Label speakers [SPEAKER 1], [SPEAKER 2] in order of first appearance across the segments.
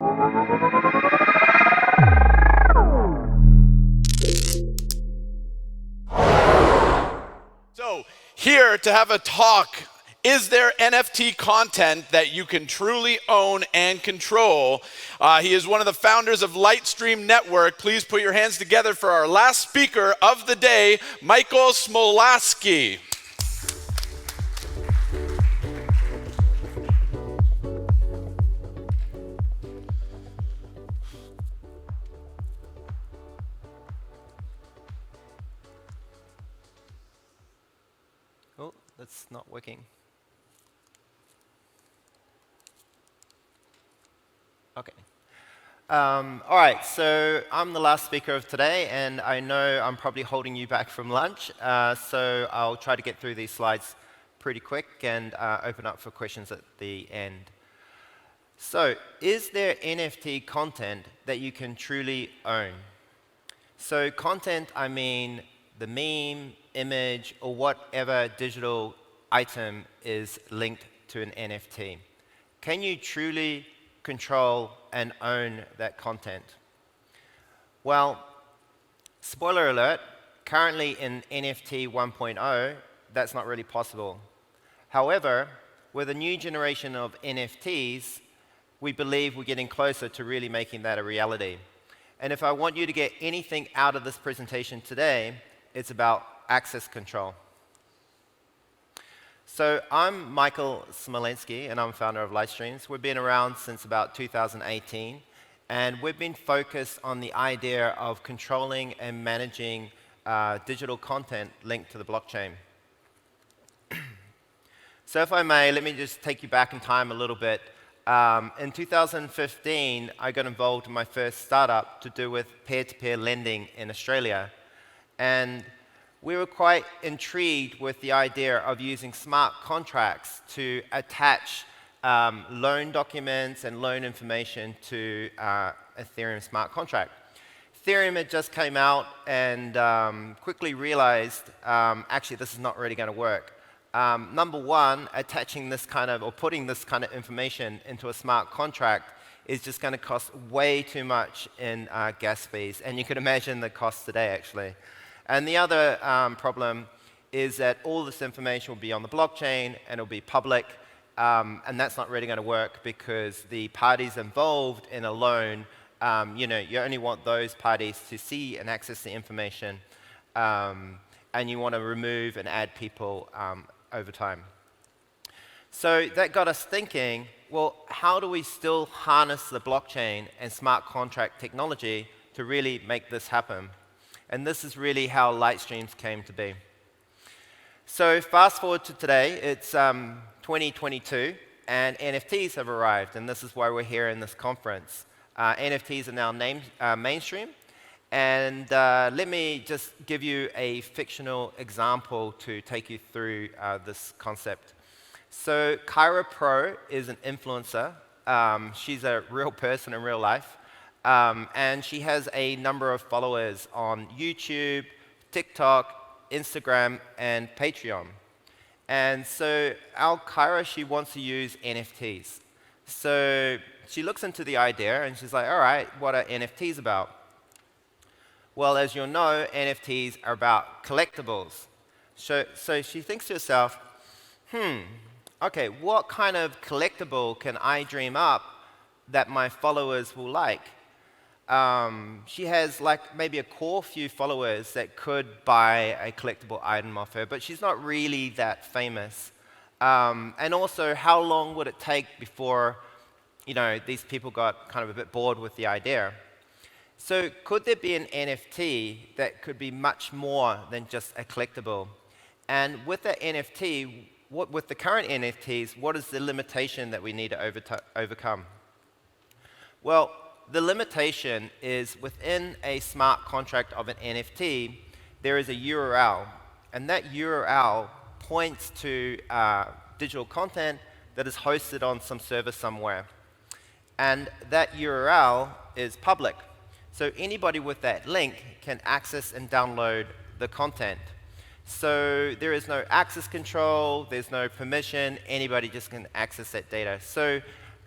[SPEAKER 1] So, here to have a talk, is there NFT content that you can truly own and control? He is one of the founders of Lightstream Network. Please put your hands together for our last speaker of the day, Michael Smolaski.
[SPEAKER 2] Oh, that's not working. Okay. All right, so I'm the last speaker of today, and I know I'm probably holding you back from lunch, so I'll try to get through these slides pretty quick and open up for questions at the end. So, is there NFT content that you can truly own? So content, I mean the meme, image, or whatever digital item is linked to an NFT. Can you truly control and own that content? Well, spoiler alert, currently in NFT 1.0, that's not really possible. However, with a new generation of NFTs, we believe we're getting closer to really making that a reality. And if I want you to get anything out of this presentation today, it's about access control. So I'm Michael Smolaski, and I'm founder of Lightstreams. We've been around since about 2018, and we've been focused on the idea of controlling and managing digital content linked to the blockchain. So if I may, let me just take you back in time a little bit. In 2015, I got involved in my first startup to do with peer-to-peer lending in Australia. And we were quite intrigued with the idea of using smart contracts to attach loan documents and loan information to Ethereum smart contract. Ethereum had just came out and quickly realized, actually, this is not really going to work. Number one, attaching this kind of, or putting this kind of information into a smart contract is just going to cost way too much in gas fees. And you can imagine the cost today, actually. And the other problem is that all this information will be on the blockchain and it'll be public. And that's not really going to work because the parties involved in a loan, you only want those parties to see and access the information. And you want to remove and add people over time. So that got us thinking, well, how do we still harness the blockchain and smart contract technology to really make this happen? And this is really how Lightstreams came to be. So fast forward to today, it's 2022, and NFTs have arrived, and this is why we're here in this conference. NFTs are now mainstream. And let me just give you a fictional example to take you through this concept. So Kyra Pro is an influencer. She's a real person in real life. And she has a number of followers on YouTube, TikTok, Instagram, and Patreon. And so our Kyra, she wants to use NFTs. So she looks into the idea and she's like, all right, what are NFTs about? Well, as you'll know, NFTs are about collectibles. So she thinks to herself, okay, what kind of collectible can I dream up that my followers will like? She has like maybe a core few followers that could buy a collectible item off her, but she's not really that famous. And also, how long would it take before, these people got kind of a bit bored with the idea? So could there be an NFT that could be much more than just a collectible? And with that NFT, with the current NFTs, what is the limitation that we need to overcome? Well, the limitation is within a smart contract of an NFT, there is a URL. And that URL points to digital content that is hosted on some server somewhere. And that URL is public. So anybody with that link can access and download the content. So there is no access control, there's no permission, anybody just can access that data. So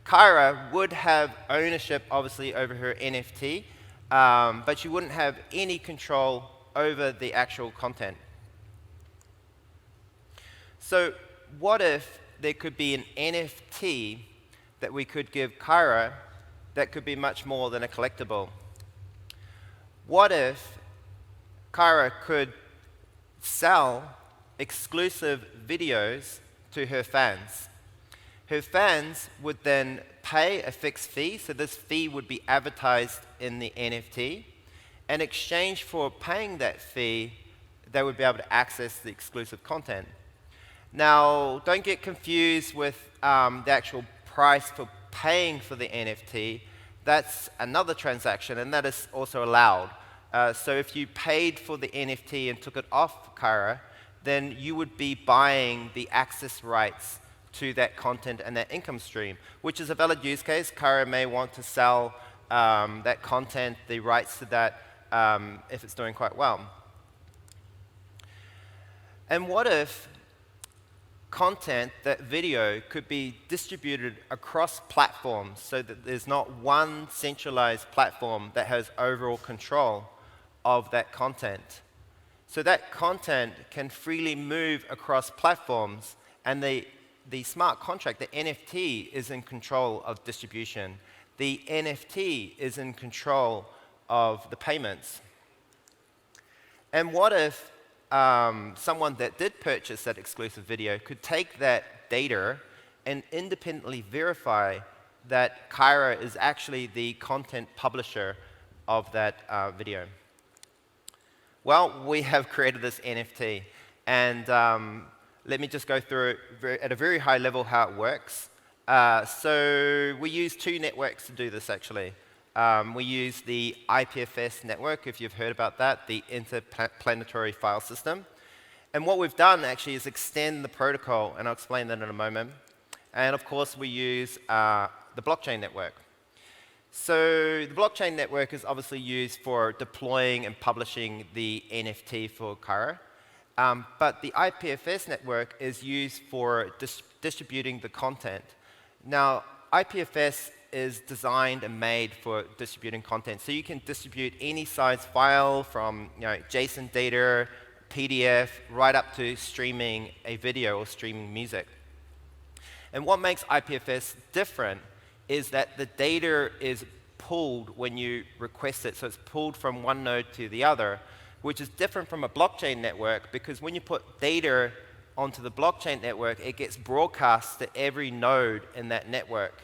[SPEAKER 2] Kyra would have ownership, obviously, over her NFT, but she wouldn't have any control over the actual content. So what if there could be an NFT that we could give Kyra that could be much more than a collectible? What if Kyra could sell exclusive videos to her fans? Her fans would then pay a fixed fee, so this fee would be advertised in the NFT. In exchange for paying that fee, they would be able to access the exclusive content. Now, don't get confused with the actual price for paying for the NFT. That's another transaction, and that is also allowed. So if you paid for the NFT and took it off Kyra, then you would be buying the access rights to that content and that income stream, which is a valid use case. Kyra may want to sell that content, the rights to that, if it's doing quite well. And what if content, that video, could be distributed across platforms so that there's not one centralized platform that has overall control of that content? So that content can freely move across platforms, and the smart contract, the NFT, is in control of distribution. The NFT is in control of the payments. And what if someone that did purchase that exclusive video could take that data and independently verify that Kyra is actually the content publisher of that video? Well, we have created this NFT, and let me just go through it at a very high level how it works. So we use two networks to do this, actually. We use the IPFS network, if you've heard about that, the Interplanetary File System. And what we've done, actually, is extend the protocol, and I'll explain that in a moment. And, of course, we use the blockchain network. So the blockchain network is obviously used for deploying and publishing the NFT for Kyra. But the IPFS network is used for distributing the content. Now, IPFS is designed and made for distributing content. So you can distribute any size file from JSON data, PDF, right up to streaming a video or streaming music. And what makes IPFS different is that the data is pulled when you request it. So it's pulled from one node to the other, which is different from a blockchain network, because when you put data onto the blockchain network, it gets broadcast to every node in that network.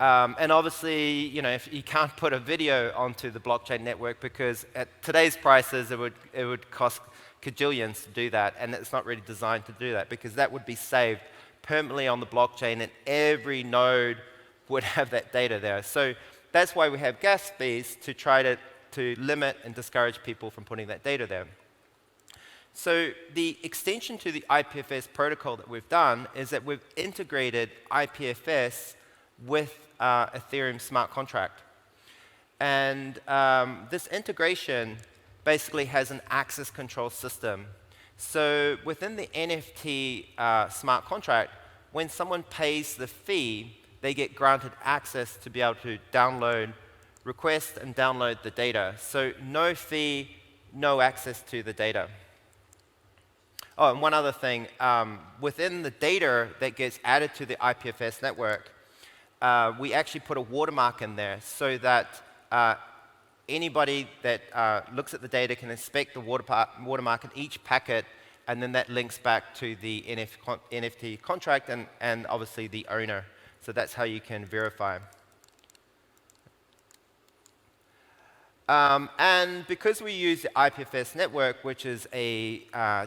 [SPEAKER 2] And obviously, if you can't put a video onto the blockchain network, because at today's prices, it would cost cajillions to do that, and it's not really designed to do that, because that would be saved permanently on the blockchain, and every node would have that data there. So that's why we have gas fees, to try to limit and discourage people from putting that data there. So the extension to the IPFS protocol that we've done is that we've integrated IPFS with Ethereum smart contract. And this integration basically has an access control system. So within the NFT smart contract, when someone pays the fee, they get granted access to be able to download, request, and download the data. So no fee, no access to the data. Oh, and one other thing. Within the data that gets added to the IPFS network, we actually put a watermark in there so that anybody that looks at the data can inspect the watermark in each packet, and then that links back to the NFT contract and obviously the owner. So that's how you can verify. And because we use the IPFS network, which is a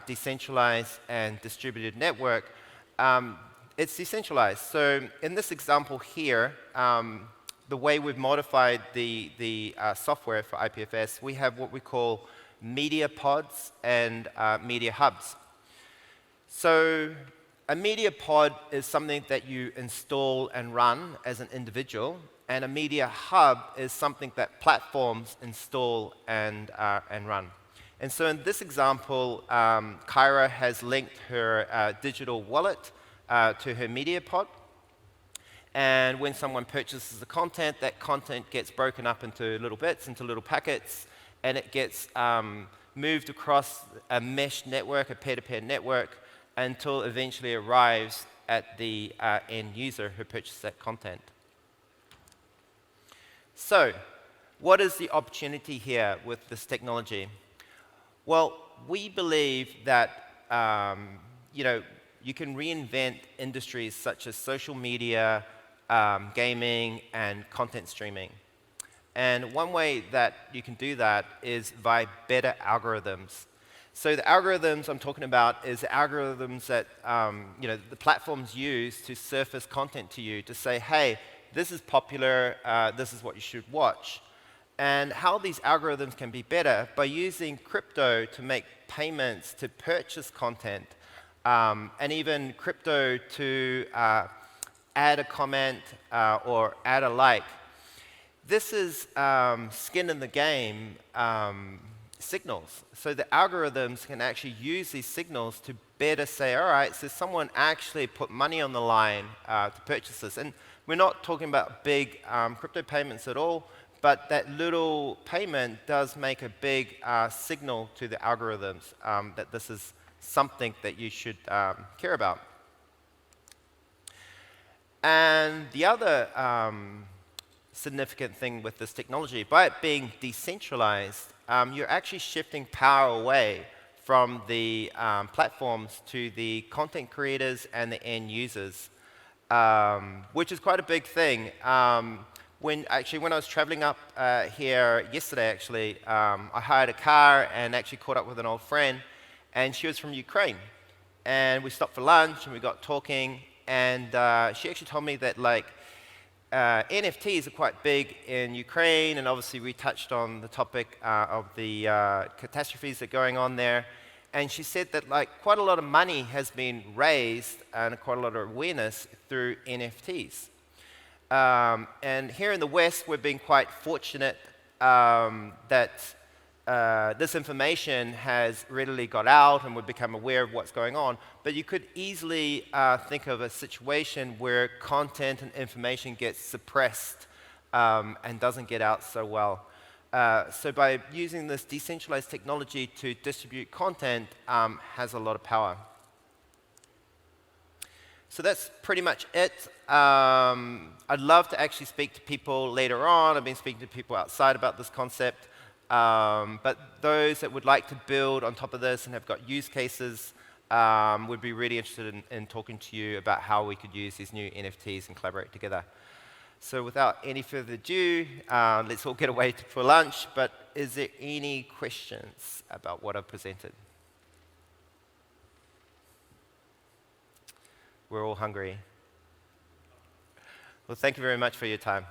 [SPEAKER 2] decentralized and distributed network, it's decentralized. So in this example here, the way we've modified the software for IPFS, we have what we call media pods and media hubs. So a media pod is something that you install and run as an individual, and a media hub is something that platforms install and run. And so in this example, Kyra has linked her digital wallet to her media pod. And when someone purchases the content, that content gets broken up into little bits, into little packets, and it gets moved across a mesh network, a peer-to-peer network, until eventually arrives at the end user who purchased that content. So, what is the opportunity here with this technology? Well, we believe that you can reinvent industries such as social media, gaming, and content streaming. And one way that you can do that is by better algorithms. So the algorithms I'm talking about is algorithms that the platforms use to surface content to you to say, hey, this is popular, this is what you should watch. And how these algorithms can be better by using crypto to make payments to purchase content, and even crypto to add a comment or add a like. This is skin in the game signals. So the algorithms can actually use these signals to better say, all right, so someone actually put money on the line to purchase this. And we're not talking about big crypto payments at all, but that little payment does make a big signal to the algorithms that this is something that you should care about. And the other significant thing with this technology, by it being decentralized, you're actually shifting power away from the platforms to the content creators and the end users, which is quite a big thing. When I was traveling up here yesterday, I hired a car and actually caught up with an old friend, and she was from Ukraine. And we stopped for lunch and we got talking, and she actually told me that NFTs are quite big in Ukraine, and obviously we touched on the topic of the catastrophes that are going on there. And she said that quite a lot of money has been raised and quite a lot of awareness through NFTs. And here in the West, we've been quite fortunate that this information has readily got out and we've become aware of what's going on. But you could easily think of a situation where content and information gets suppressed and doesn't get out so well. So by using this decentralized technology to distribute content has a lot of power. So that's pretty much it. I'd love to actually speak to people later on. I've been speaking to people outside about this concept. But those that would like to build on top of this and have got use cases would be really interested in talking to you about how we could use these new NFTs and collaborate together. So without any further ado, let's all get away for lunch. But is there any questions about what I've presented? We're all hungry. Well, thank you very much for your time.